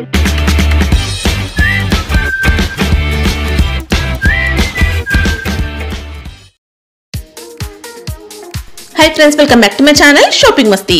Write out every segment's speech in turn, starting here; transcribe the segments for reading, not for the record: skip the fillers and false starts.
Hi friends, welcome back to my channel shopping Masti.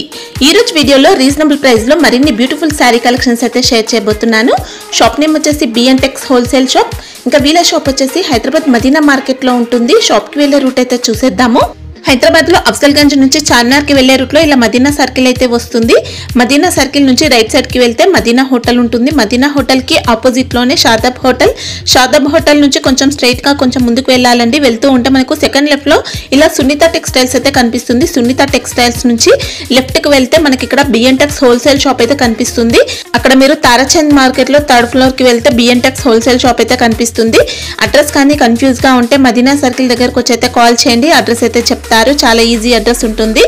ఈ రోజు వీడియోలో రీజనబుల్ ప్రైస్ లో మరిన్ని బ్యూటిఫుల్ సారీ కలెక్షన్స్ అయితే షేర్ చేయబోతున్నాను। షాప్ నేమ్ వచ్చేసి బిఎన్టెక్స్ హోల్సేల్ షాప్। ఇంకా వీళ్ళ షాప్ వచ్చేసి హైదరాబాద్ మదీనా మార్కెట్ లో ఉంటుంది। షాప్ కి వెళ్ళే రూట్ అయితే చూసేద్దాము। హైదరాబాద్ లో అఫ్జల్గంజ్ నుంచి చార్మినార్ కి వెళ్లే రూట్ లో ఇలా మదీనా సర్కిల్ అయితే వస్తుంది। మదీనా సర్కిల్ నుంచి రైట్ సైడ్ కి వెళ్తే మదీనా హోటల్ ఉంటుంది। మదీనా హోటల్ కి ఆపోజిట్ లోనే షాదాబ్ హోటల్। షాదాబ్ హోటల్ నుంచి కొంచెం స్ట్రైట్ గా కొంచెం ముందుకు వెళ్ళాలండి। వెళ్తూ ఉంటే మనకు సెకండ్ లెఫ్ట్ లో ఇలా సునీత టెక్స్టైల్స్ అయితే కనిపిస్తుంది। సునీత టెక్స్టైల్స్ నుంచి లెఫ్ట్ కి వెళ్తే మనకి ఇక్కడ బిఎన్టెక్స్ హోల్సేల్ షాప్ అయితే కనిపిస్తుంది। అక్కడ మీరు తారాచంద్ మార్కెట్ లో థర్డ్ ఫ్లోర్ కి వెళ్తే బిఎన్టెక్స్ హోల్సేల్ షాప్ అయితే కనిపిస్తుంది। అడ్రస్ కానీ కన్ఫ్యూజ్ గా ఉంటే మదీనా సర్కిల్ దగ్గరకు వచ్చి అయితే కాల్ చేయండి, అడ్రస్ అయితే చెప్తారు। చాలా ఈజీ అడ్రస్ ఉంటుంది।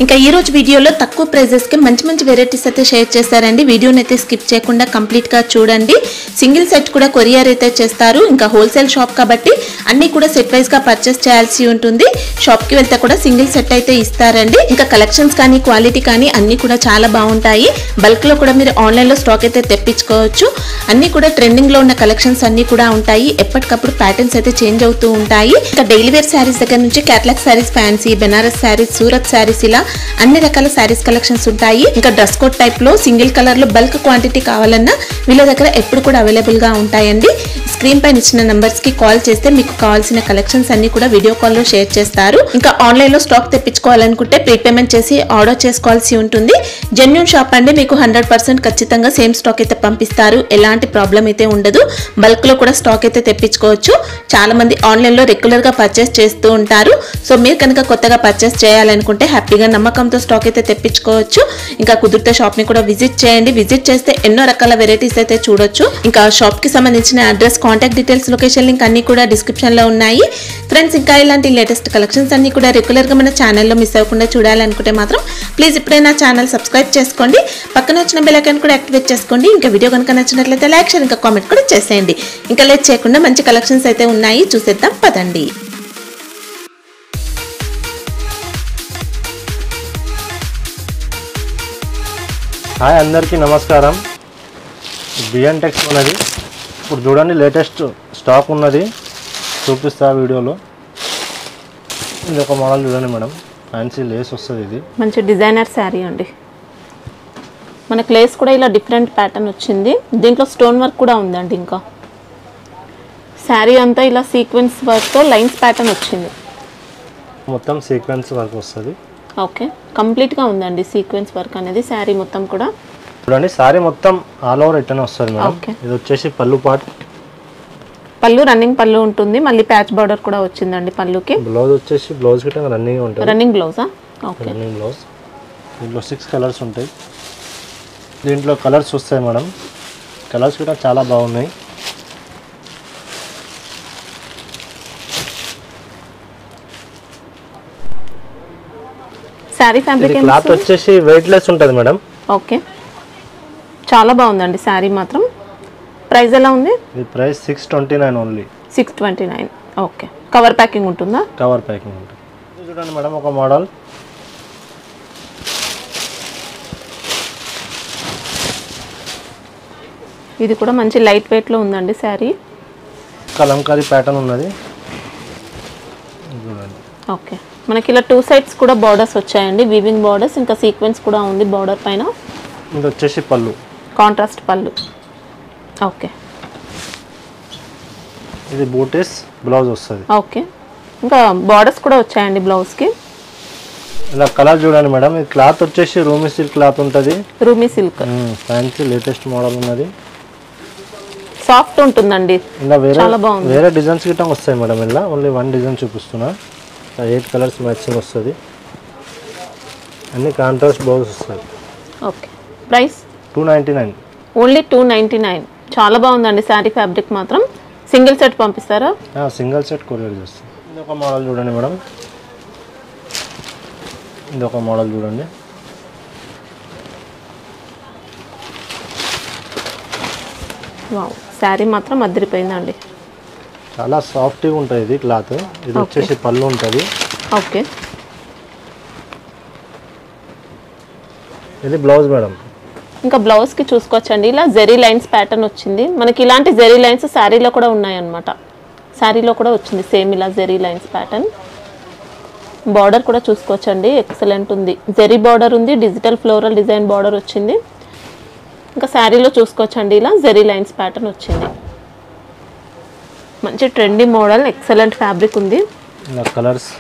ఇంకా ఈ రోజు వీడియోలో తక్కువ ప్రైజెస్ కి మంచి మంచి వెరైటీస్ అయితే షేర్ చేస్తారండి। వీడియోని అయితే స్కిప్ చేయకుండా కంప్లీట్ గా చూడండి। సింగిల్ సెట్ కూడా కొరియర్ అయితే చేస్తారు। ఇంకా హోల్సేల్ షాప్ కాబట్టి అన్ని కూడా సెట్ వైస్ గా పర్చేస్ చేయాల్సి ఉంటుంది। షాప్ కి వెళ్తే కూడా సింగిల్ సెట్ అయితే ఇస్తారండి। ఇంకా కలెక్షన్స్ కానీ క్వాలిటీ కానీ అన్ని కూడా చాలా బాగుంటాయి। బల్క్ లో కూడా మీరు ఆన్లైన్ లో స్టాక్ అయితే తెప్పించుకోవచ్చు। అన్ని కూడా ట్రెండింగ్ లో ఉన్న కలెక్షన్స్ అన్ని కూడా ఉంటాయి। ఎప్పటికప్పుడు ప్యాటర్న్స్ అయితే చేంజ్ అవుతూ ఉంటాయి। ఇంకా డైలీ వేర్ శారీస్ దగ్గర నుంచి క్యాటలాగ్ శారీస్, ఫ్యాన్సీ, బెనారస్ శారీస్, సూరత్ శారీస్ ఇలా అన్ని రకాల శారీస్ కలెక్షన్స్ ఉంటాయి। ఇంకా డ్రెస్ కోడ్ టైప్ లో సింగిల్ కలర్ లో బల్క్ క్వాంటిటీ కావాలన్నా వీళ్ళ దగ్గర ఎప్పుడు కూడా అవైలబుల్ గా ఉంటాయండి। స్క్రీన్ పైన ఇచ్చిన నంబర్స్ కి కాల్ చేస్తే మీకు కావాల్సిన కలెక్షన్స్ అన్ని కూడా వీడియో కాల్ లో షేర్ చేస్తారు। ఇంకా ఆన్లైన్ లో స్టాక్ తెప్పించుకోవాలనుకుంటే ప్రీపేమెంట్ చేసి ఆర్డర్ చేసుకోవాల్సి ఉంటుంది। జెన్యూన్ షాప్ అండి, మీకు 100% ఖచ్చితంగా సేమ్ స్టాక్ అయితే పంపిస్తారు, ఎలాంటి ప్రాబ్లం అయితే ఉండదు। బల్క్ లో కూడా స్టాక్ అయితే తెప్పించుకోవచ్చు। చాలా మంది ఆన్లైన్ లో రెగ్యులర్ గా పర్చేస్ చేస్తూ ఉంటారు। సో మీరు కనుక కొత్తగా పర్చేస్ చేయాలనుకుంటే హ్యాపీగా నమ్మకంతో స్టాక్ అయితే తెప్పించుకోవచ్చు। ఇంకా కుదిరితే షాప్ ని కూడా విజిట్ చేయండి। విజిట్ చేస్తే ఎన్నో రకాల వెరైటీస్ అయితే చూడొచ్చు। ఇంకా షాప్ కి సంబంధించిన address, contact details, location link అన్ని కూడా డిస్క్రిప్షన్ లో ఉన్నాయి ఫ్రెండ్స్। ఇంకా ఇలాంటి లేటెస్ట్ కలెక్షన్స్ అన్ని కూడా రెగ్యులర్ గా మన ఛానల్లో మిస్ అవ్వకుండా చూడాలనుకుంటే మాత్రం ప్లీజ్ ఇప్పుడే నా ఛానల్ సబ్స్క్రైబ్ చేసుకోండి, పక్కన వచ్చిన బెల్ ఐకాన్ కూడా యాక్టివేట్ చేసుకోండి। ఇంకా వీడియో కనుక నచ్చినట్లయితే లైక్, షేర్, ఇంకా కామెంట్ కూడా చేసేయండి। ఇంకా లేట్ చేయకుండా మంచి కలెక్షన్స్ అయితే ఉన్నాయి, చూసేద్దాం పదండి। హాయ్ అందరికీ నమస్కారం। బిఎన్టెక్స్ ఉన్నది ఇప్పుడు చూడండి, లేటెస్ట్ స్టాక్ ఉన్నది చూపిస్తా వీడియోలో। ఇది ఒక మోడల్ చూడండి మేడం, ఫ్యాన్సీ లేస్ వస్తుంది, ఇది మంచి డిజైనర్ శారీ అండి। మనకి లేస్ కూడా ఇలా డిఫరెంట్ ప్యాటర్న్ వచ్చింది, దీంట్లో స్టోన్ వర్క్ కూడా ఉందండి। ఇంకా శారీ అంతా ఇలా సీక్వెన్స్ వర్క్తో లైన్స్ ప్యాటర్న్ వచ్చింది, మొత్తం సీక్వెన్స్ వర్క్ వస్తుంది। ఓకే, కంప్లీట్గా ఉందండి సీక్వెన్స్ వర్క్ అనేది శారీ మొత్తం కూడా। చూడండి శారీ మొత్తం ఆల్ ఓవర్ రిటర్న్ వస్తుంది మేడం। ఇది వచ్చేసి పళ్ళు పార్ట్, పళ్ళు రన్నింగ్ పళ్ళు ఉంటుంది, మళ్ళీ ప్యాచ్ బార్డర్ కూడా వచ్చిందండి పళ్ళుకి। బ్లౌజ్ వచ్చేసి బ్లౌజ్ గిట్ట రన్నింగ్ ఉంటుంది, రన్నింగ్ బ్లౌజా? Okay, running blouse. దీంట్లో 6 కలర్స్ ఉంటాయి, దీంట్లో కలర్స్ వస్తాయి మేడం, కలర్స్ కూడా చాలా బాగున్నాయి। శారీ ఫ్యాబ్రిక్ క్లాత్ వచ్చేసి వెయిట్ లెస్ ఉంటుంది మేడం। ఓకే, చాలా బాగుందండి శారీ మాత్రం। ప్రైస్ ఎలా ఉంది? ఈ price 629 only, 629। Okay, cover packing ఉంటుందా? కవర్ ప్యాకింగ్ ఉంటుంది। చూడండి మేడం ఒక మోడల్, ఇది కూడా మంచి లైట్ వెయిట్ లో ఉందండి శారీ, కలంకారీ ప్యాటర్న్ ఉన్నది చూడండి। ఓకే, మనకి ఇలా 2 సైడ్స్ కూడా బార్డర్స్ వచ్చాయండి, వీవింగ్ బార్డర్స్, ఇంకా సీక్వెన్స్ కూడా ఉంది బార్డర్ పైన। ఇది వచ్చేసి పళ్ళు, కాంట్రాస్ట్ పళ్ళు, ఓకే। ఇది బూటీస్ బ్లౌజ్ వస్తుంది, ఓకే, ఇంకా బార్డర్స్ కూడా వచ్చాయండి బ్లౌజ్కి। ఇలా కలర్ చూడండి మేడం, ఇది క్లాత్ వచ్చేసి రూమీ సిల్క్ క్లాత్ ఉంటుంది, Rumi silk, fancy latest model ఉన్నది, సాఫ్ట్ ఉంటుందండి, ఇలా చాలా బాగుంది। వేరే డిజైన్స్ గిట్ట వస్తాయి మేడం, ఇలా ఓన్లీ 1 డిజైన్ చూపిస్తున్నా, 8 కలర్స్ మ్యాచింగ్ వస్తుంది, అన్ని కాంట్రాస్ట్ బ్లౌజ్ వస్తుంది। Okay, price 299 only 299। చాలా బాగుందండి శారీ ఫ్యాబ్రిక్ మాత్రం। సింగిల్ సెట్ పంపిస్తారా? సింగిల్ సెట్ కొరియర్ చేస్తాం। ఇది ఒక మోడల్ చూడండి మేడం, ఇది ఒక మోడల్ చూడండి, వావ్, శారీ మాత్రం అదిరిపోయిందండి, చాలా సాఫ్ట్గా ఉంటుంది ఇది క్లాత్। ఇది వచ్చేసి పళ్ళు ఉంటుంది, ఓకే, ఇది బ్లౌజ్ మేడం, ఇంకా బ్లౌజ్కి చూసుకోవచ్చండి, ఇలా జెరీ లైన్స్ ప్యాటర్న్ వచ్చింది. మనకి ఇలాంటి జెరీ లైన్స్ శారీలో కూడా ఉన్నాయన్నమాట. శారీలో కూడా వచ్చింది సేమ్ ఇలా జెరీ లైన్స్ ప్యాటర్న్. బార్డర్ కూడా చూసుకోవచ్చండి, ఎక్సలెంట్ ఉంది. జెరీ బార్డర్ ఉంది, డిజిటల్ ఫ్లోరల్ డిజైన్ బార్డర్ వచ్చింది. ఇంకా శారీలో చూసుకోవచ్చండి, ఇలా జెరీ లైన్స్ ప్యాటర్న్ వచ్చింది. మంచి ట్రెండీ మోడల్, ఎక్సలెంట్ ఫ్యాబ్రిక్ ఉంది. ఇలా కలర్స్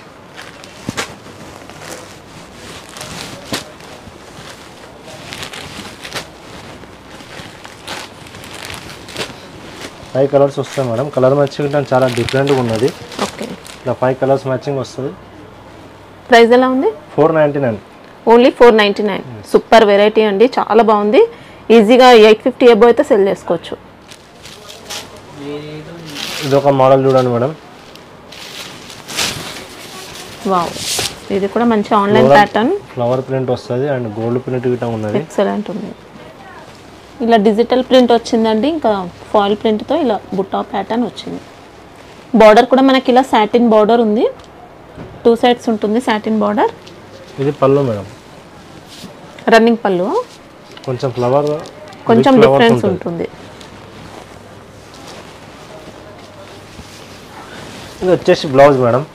ఫైవ్ కలర్స్ వస్తాయి మేడం. కలర్ మ్యాచింగ్ చాలా డిఫరెంట్గా ఉన్నది. ఓకే, ఇలా 5 కలర్స్ మ్యాచింగ్ వస్తుంది. ప్రైస్ ఎలా ఉంది? 499. ఓన్లీ 499. సూపర్ వెరైటీ అండి, చాలా బాగుంది. ఈజీగా 850 అబౌవ్ అయితే సెల్ చేసుకోవచ్చు. ఇది ఒక మోడల్ చూడండి మేడం. వావ్, ఇది కూడా మంచి ఆన్లైన్ ప్యాటర్న్. ఫ్లవర్ ప్రింట్ వస్తుంది అండ్ గోల్డ్ ప్రింట్ గిట్ట ఉన్నది. ఎక్సలెంట్ ఉంది. ఇలా డిజిటల్ ప్రింట్ వచ్చిందండి, ఇంకా ఫాయిల్ ప్రింట్తో ఇలా బుట్టా ప్యాటర్న్ వచ్చింది. బార్డర్ కూడా మనకి ఇలా సాటిన్ బార్డర్ ఉంది, 2 సైడ్స్ ఉంటుంది సాటిన్ బార్డర్. ఇది పళ్ళు మేడం, రన్నింగ్ పళ్ళు, కొంచెం ఫ్లవర్ కొంచెం డిఫరెన్స్ ఉంటుంది. ఇది వచ్చేసి బ్లౌజ్ మేడం.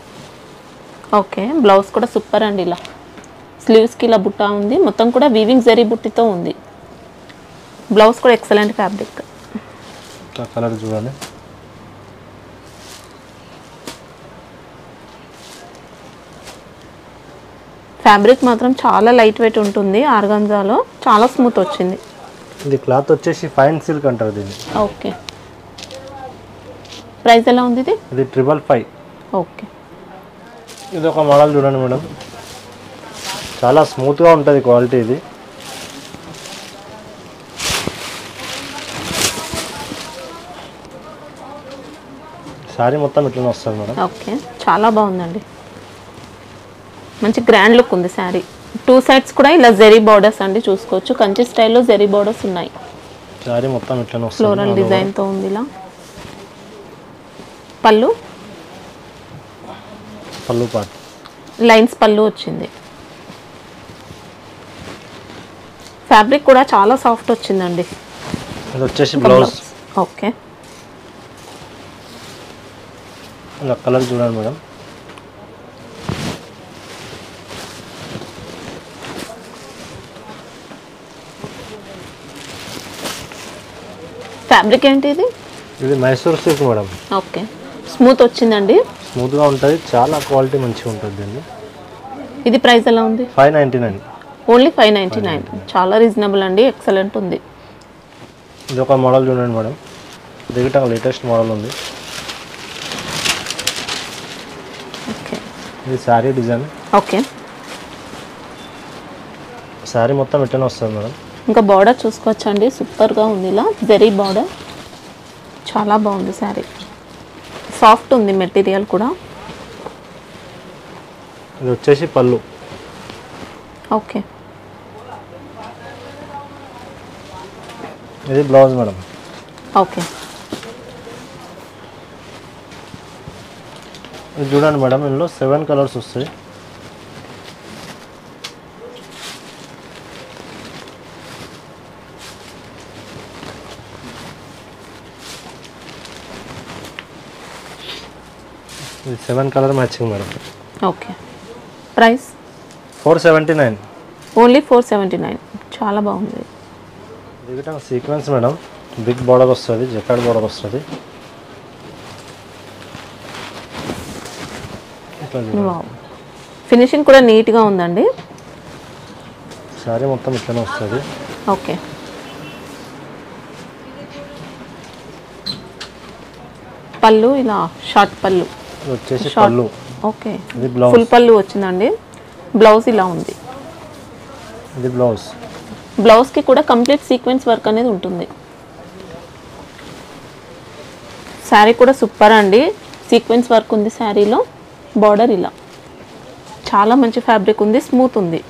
ఓకే, బ్లౌజ్ కూడా సూపర్ అండి. ఇలా స్లీవ్స్కి ఇలా బుట్ట ఉంది, మొత్తం కూడా వీవింగ్ జరీ బుట్టితో ఉంది. బ్లౌజ్ కూడా ఎక్సలెంట్ ఫ్యాబ్రిక్. కలర్ చూడండి. ఫ్యాబ్రిక్ మాత్రం చాలా లైట్ వెయిట్ ఉంటుంది, ఆర్గాన్జాలో చాలా స్మూత్ వచ్చింది. ఇది క్లాత్ వచ్చేసి ఫైన్ సిల్క్ అంటారు దీన్ని. ఓకే, ప్రైస్ ఎలా ఉంది ఇది? ఇది 555. ఓకే, ఇది ఒక మోడల్ చూడండి మేడం, చాలా స్మూత్గా ఉంటుంది క్వాలిటీ. ఇది శారీ మొత్తం ఇట్లనే వస్తుంది మేడం. ఓకే, చాలా బాగుందండి, మంచి గ్రాండ్ లుక్ ఉంది శారీ. 2 సైడ్స్ కూడా ఇలా జెరీ బార్డర్స్ అండి, చూసుకోవచ్చు. కంచి స్టైల్లో జెరీ బార్డర్స్ ఉన్నాయి. శారీ మొత్తం ఇట్లనే వస్తుంది, ఫ్లోరల్ డిజైన్తో ఉంది. ఇలా పళ్ళు పార్ట్ లైన్స్ పళ్ళు వచ్చింది. ఫ్యాబ్రిక్ కూడా చాలా సాఫ్ట్ వచ్చిందండి. ఇది వచ్చేసి బ్లౌజ్. ఓకే, ఇలా కలర్ చూడండి మేడం. ఫ్యాబ్రిక్ ఏంటి ఇది? ఇది Mysore silk madam. Okay, smooth వచ్చిందండి, స్మూత్గా ఉంటుంది, చాలా క్వాలిటీ మంచిగా ఉంటుంది దీన్ని. ఇది ప్రైస్ ఎలా ఉంది? 599. ఓన్లీ 599. చాలా రీజనబుల్ అండి, ఎక్సలెంట్ ఉంది. ఇది ఒక మోడల్ చూడండి మేడం, దిగటం లేటెస్ట్ మోడల్ ఉంది. ఓకే, ఇది శారీ డిజైన్. ఓకే, శారీ మొత్తం ఇట్లనే వస్తుంది మేడం. ఇంకా బార్డర్ చూసుకోవచ్చండి, సూపర్గా ఉంది. ఇలా జెరీ బార్డర్ చాలా బాగుంది. శారీ సాఫ్ట్ ఉంది, మెటీరియల్ కూడా. ఇది వచ్చేసి పళ్ళు. ఓకే, ఇది బ్లౌజ్ మేడం. ఓకే, ఇది చూడండి మేడం, ఇందులో 7 కలర్స్ వస్తాయి. ఇది 7 colour matching madam. Okay, price 479. Only 479. చాలా బాగుంది. దిగటం సీక్వెన్స్ మేడం, బిగ్ బార్డర్ వస్తుంది, జకార్డ్ బార్డర్ వస్తుంది. ఫినిషింగ్ కూడా నీట్గా ఉందండి. శారీ మొత్తం ఇట్లనే వస్తుంది. ఓకే, పళ్ళు ఇలా షార్ట్ పళ్ళు. ఇది వచ్చేసి పళ్ళు. ఓకే, ఇది బ్లౌజ్. ఫుల్ పళ్ళు వచ్చిందండి. బ్లౌజ్ ఇలా ఉంది. ఇది బ్లౌజ్. బ్లౌజ్కి కూడా కంప్లీట్ సీక్వెన్స్ వర్క్ అనేది ఉంటుంది. శారీ కూడా సూపర్ అండి, సీక్వెన్స్ వర్క్ ఉంది శారీలో. బార్డర్ ఇలా చాలా మంచి ఫ్యాబ్రిక్ ఉంది, స్మూత్ ఉంది.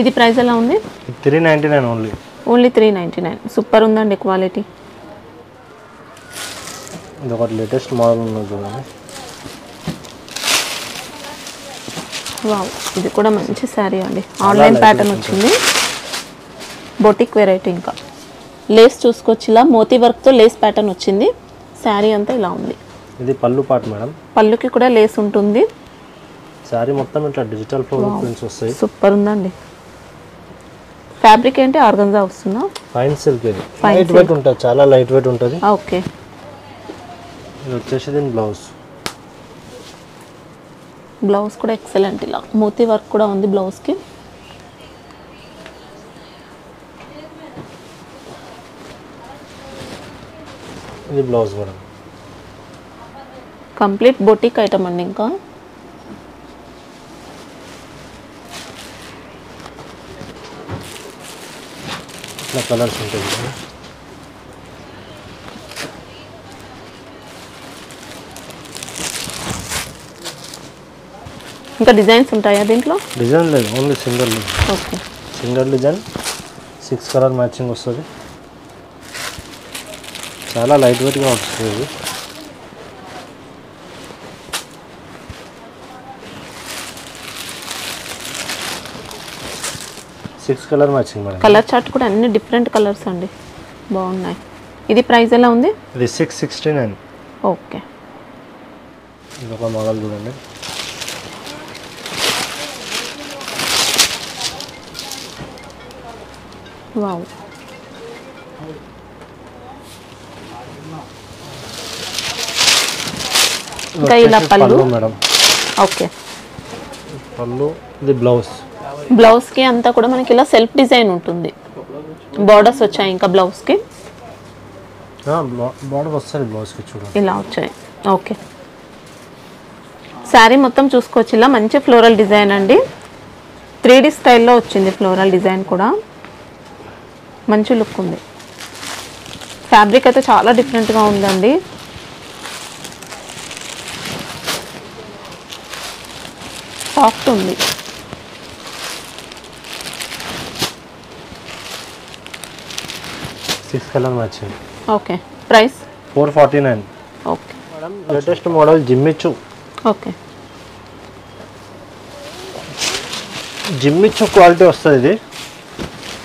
ఇది ప్రైస్ ఎలా ఉంది? 399 ఓన్లీ. ఓన్లీ 399. సూపర్ ఉందండి క్వాలిటీ. ఇది ఒక లేటెస్ట్ మోడల్ ఉన్నది చూడండి. వావ్, ఇది కూడా మంచి శారీ అండి. ఆన్లైన్ ప్యాటర్న్ వచ్చింది, బొటిక్ వెరైటీ. ఇంకా లేస్ చూసుకోవచ్చు, ఇలా మోతీ వర్క్తో లేస్ ప్యాటర్న్ వచ్చింది. శారీ అంతా ఇలా ఉంది. ఇది పళ్ళు పార్ట్ మేడం. పళ్ళుకి కూడా లేస్ ఉంటుంది. శారీ మొత్తం ఇట్లా డిజిటల్ ఫ్లోరల్ ప్రింట్స్ వస్తాయి. సూపర్ ఉందండి. ఫ్యాబ్రిక్ ఏంటి? ఆర్గంజా వస్తుందా? Fine silk. ఇది లైట్ వెయిట్ ఉంటుంది, చాలా లైట్ వెయిట్ ఉంటుంది. ఓకే. ఇది వచ్చేసి దీని బ్లౌజ్. బ్లౌజ్ కూడా ఎక్సలెంట్, ఇలా మోతీ వర్క్ కూడా ఉంది బ్లౌజ్కి. ఇది blouse madam. Complete boutique item అండి. ఇంకా ఇట్లా కలర్స్ ఉంటాయి. ఇంకా డిజైన్స్ ఉంటాయా దీంట్లో? డిజైన్ లేదు, only single. Okay. Single design 6 colour matching వస్తుంది. చాలా లైట్ వెయిట్గా వస్తుంది. ఇది 6 colour matching madam. Colour chart కూడా అన్ని డిఫరెంట్ కలర్స్ అండి, బాగున్నాయి. ఇది ప్రైస్ ఎలా ఉంది? ఇది 669. ఓకే. ఇది ఒక మోడల్ చూడండి. వావ్, ఇంకా ఇలా పళ్ళు మేడం. ఓకే. పళ్ళు, ఇది బ్లౌజ్. బ్లౌజ్కి అంతా కూడా మనకి ఇలా సెల్ఫ్ డిజైన్ ఉంటుంది. బార్డర్స్ వచ్చాయి ఇంకా బ్లౌజ్కి. బార్డర్ వస్తుంది బ్లౌజ్కి, చూడండి ఇలా వచ్చాయి. ఓకే. శారీ మొత్తం చూసుకోవచ్చు, ఇలా మంచి ఫ్లోరల్ డిజైన్ అండి. 3D స్టైల్లో వచ్చింది ఫ్లోరల్ డిజైన్ కూడా, మంచి లుక్ ఉంది. ఫ్యాబ్రిక్ అయితే చాలా డిఫరెంట్గా ఉందండి. సాఫ్ట్ ఉంది. Six colour matching. Okay. Price 449. Okay madam latest model జిమ్మిచ్చు. ఓకే. జిమ్మిచ్చు క్వాలిటీ వస్తుంది. ఇది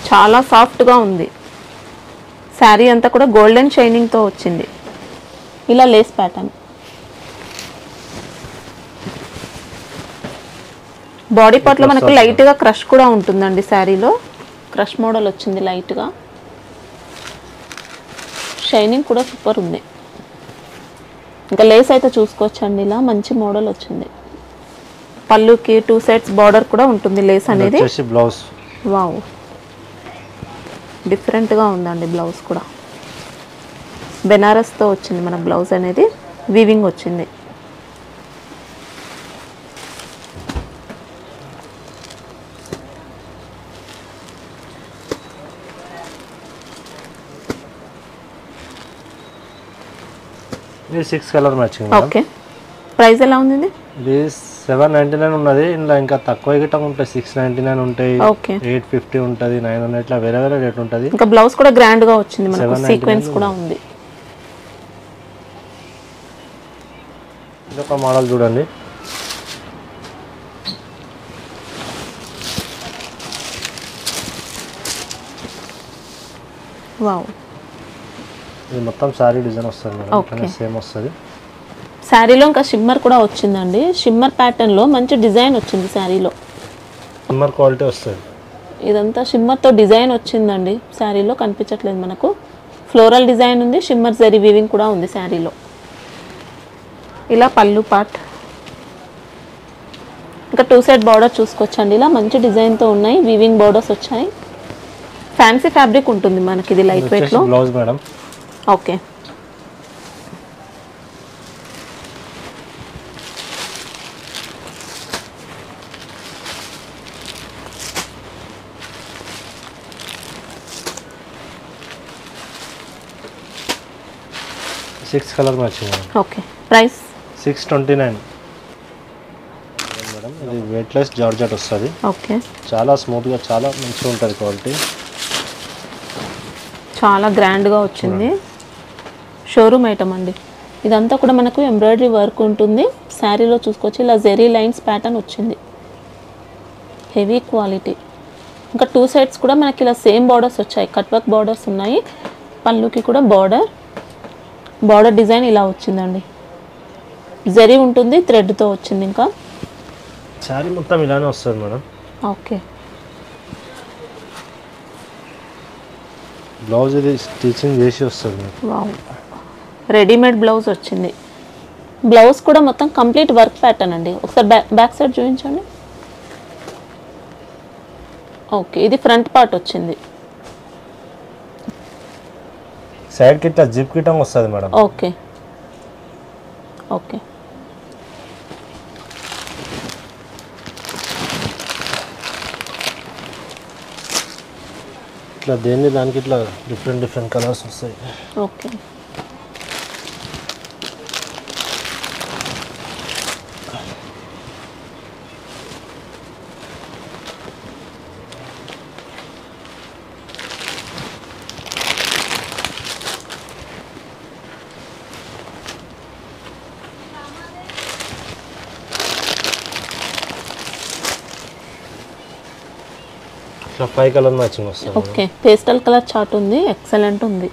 చాలా సాఫ్ట్గా ఉంది. శారీ అంతా కూడా గోల్డెన్ షైనింగ్తో వచ్చింది. ఇలా లేస్ ప్యాటర్న్. బాడీ పార్ట్లో మనకు లైట్గా క్రష్ కూడా ఉంటుందండి. శారీలో క్రష్ మోడల్ వచ్చింది లైట్గా. షైనింగ్ కూడా సూపర్ ఉంది. ఇంకా లేస్ అయితే చూసుకోవచ్చండి, ఇలా మంచి మోడల్ వచ్చింది. పళ్ళుకి 2 సైడ్స్ బార్డర్ కూడా ఉంటుంది లేస్ అనేది. బ్లౌజ్ వావ్, డిఫరెంట్గా ఉందండి బ్లౌజ్ కూడా. బెనారస్తో వచ్చింది మన బ్లౌజ్ అనేది, వీవింగ్ వచ్చింది. ఇది 6 కలర్ మ్యాచింగ్. ఓకే. ప్రైస్ ఎలా ఉంది? ఇది 799 ఉన్నది. ఇందులో ఇంకా తక్కువ గిట్టం ఉంటాయి. 699 ఉంటాయి, 850 ఉంటుంది, 900, ఇట్లా వేరే వేరే రేట్ ఉంటుంది. ఇంకా బ్లౌజ్ కూడా గ్రాండ్ గా వచ్చింది మనకు, సీక్వెన్స్ కూడా ఉంది. ఇది ఒక మోడల్ చూడండి. వావ్, ఇది మొత్తం సారీ డిజైన్ వస్తుంది మేడం, సేమ్ వస్తుంది. శారీలో ఇంకా షిమ్మర్ కూడా వచ్చిందండి. షిమ్మర్ ప్యాటర్న్ లో మంచి డిజైన్ వచ్చింది శారీలో. షిమ్మర్ క్వాలిటీ వస్తుంది. ఇదంతా షిమ్మర్తో డిజైన్ వచ్చిందండి. శారీలో కనిపించట్లేదు మనకు. ఫ్లోరల్ డిజైన్ ఉంది, షిమ్మర్ జరీ వీవింగ్ కూడా ఉంది శారీలో. ఇలా పళ్ళు పార్ట్. ఇంకా 2 సైడ్ బార్డర్ చూసుకోవచ్చండి. ఇలా మంచి డిజైన్తో ఉన్నాయి, వీవింగ్ బార్డర్స్ వచ్చాయి. ఫ్యాన్సీ ఫ్యాబ్రిక్ ఉంటుంది మనకి, ఇది లైట్ వెయిట్ లో. Blouse madam. Okay. Six colour matching. Okay. Price 629. Madam madam. ఇది వెయిట్లెస్ జార్జెట్ వస్తుంది. ఓకే, చాలా స్మూత్గా, చాలా మంచిగా ఉంటుంది క్వాలిటీ. చాలా గ్రాండ్గా వచ్చింది. షోరూమ్ ఐటమ్ అండి. ఇదంతా కూడా మనకు ఎంబ్రాయిడరీ వర్క్ ఉంటుంది. శారీలో చూసుకోవచ్చు ఇలా జెరీ లైన్స్ ప్యాటర్న్ వచ్చింది. Heavy quality. ఇంకా 2 సైడ్స్ కూడా మనకి ఇలా సేమ్ బార్డర్స్ వచ్చాయి. కట్ వర్క్ బార్డర్స్ ఉన్నాయి. పళ్ళుకి కూడా బార్డర్ డిజైన్ ఇలా వచ్చిందండి. జరీ ఉంటుంది, థ్రెడ్తో వచ్చింది. ఇంకా శారీ మొత్తం ఇలానే వస్తుంది మేడం. ఓకే, బ్లౌజ్ ఇది స్టిచింగ్ చేసి వస్తుంది. వావ్, రెడీమేడ్ బ్లౌజ్ వచ్చింది. బ్లౌజ్ కూడా మొత్తం కంప్లీట్ వర్క్ ప్యాటర్న్ అండి. ఒకసారి బ్యాక్ సైడ్ చూపించండి. ఓకే, ఇది ఫ్రంట్ పార్ట్ వచ్చింది. సైడ్ కి ఇట్లా జిప్ కిటం వస్తుంది మేడం. ఓకే ఓకే, ఇట్లా దానికి ఇట్లా డిఫరెంట్ కలర్స్ వస్తాయి. ఓకే, ఇట్లా 5 కలర్ మ్యాచింగ్ వస్తుంది. ఓకే, పేస్టల్ కలర్ చార్ట్ ఉంది. ఎక్సలెంట్ ఉంది.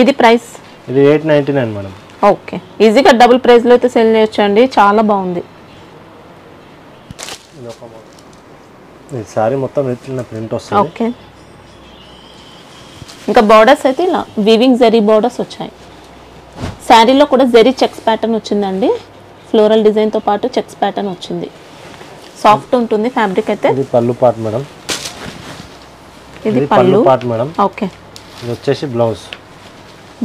ఇది ప్రైస్? ఇది 899 మేడం. ఓకే, ఈజీగా డబుల్ ప్రైస్లో అయితే సెల్ చేయొచ్చండి. చాలా బాగుంది. ఇది సారీ మొత్తం ఇట్లా ప్రింట్ వస్తుంది. ఓకే, ఇంకా బార్డర్స్ అయితే ఇలా వీవింగ్ జరీ బార్డర్స్ వచ్చాయి. శారీలో కూడా జరీ చెక్స్ ప్యాటర్న్ వచ్చిందండి. ఫ్లోరల్ డిజైన్తో పాటు చెక్స్ ప్యాటర్న్ వచ్చింది. సాఫ్ట్ ఉంటుంది ఫ్యాబ్రిక్ అయితే. ఇది పళ్ళు పార్ట్ మేడం. ఇది పళ్ళు పార్ట్ మేడం. ఓకే, ఇది వచ్చేసి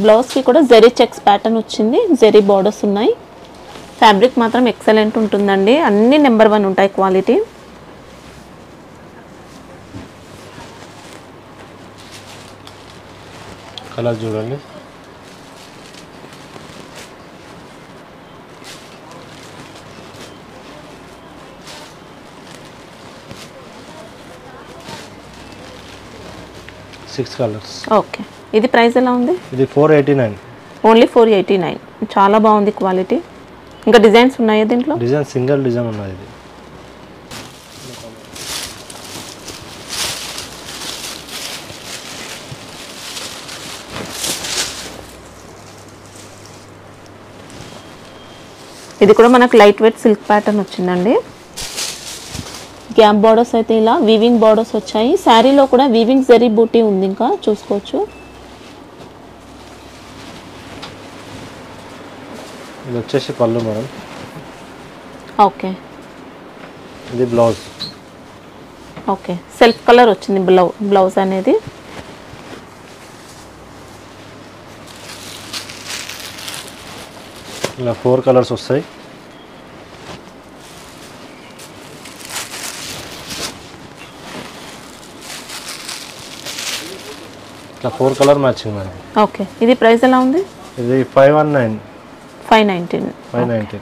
బ్లౌజ్కి కూడా జరీ చెక్స్ ప్యాటర్న్ వచ్చింది. జరీ బార్డర్స్ ఉన్నాయి. ఫ్యాబ్రిక్ మాత్రం ఎక్సలెంట్ ఉంటుందండి. అన్ని నెంబర్ 1 ఉంటాయి క్వాలిటీ. కలర్ చూడండి. Six colours. ఓకే, ఇది ప్రైస్ ఎలా ఉంది? ఇది 489. ఓన్లీ 489. చాలా బాగుంది క్వాలిటీ. ఇంకా డిజైన్స్ ఉన్నాయా దీంట్లో? డిజైన్ సింగిల్ డిజైన్ ఉన్నది. ఇది ఇది కూడా మనకు లైట్ వెయిట్ సిల్క్ ప్యాటర్న్ వచ్చిందండి. గ్యాప్ బార్డర్స్ అయితే ఇలా వీవింగ్ బార్డర్స్ వచ్చాయి. శారీలో కూడా వీవింగ్ జరీ బూటీ ఉంది. ఇంకా చూసుకోవచ్చు. ఇది వచ్చేసి పళ్ళు మేడం. ఓకే, ఇది బ్లౌజ్. ఓకే, సెల్ఫ్ కలర్ వచ్చింది బ్లౌజ్ అనేది. ఇలా 4 కలర్స్ వస్తాయి. ఇట్లా 4 కలర్ మ్యాచింగ్ మేడం. ఓకే, ఇది ప్రైస్ ఎలా ఉంది? ఇది 519. 519. 519.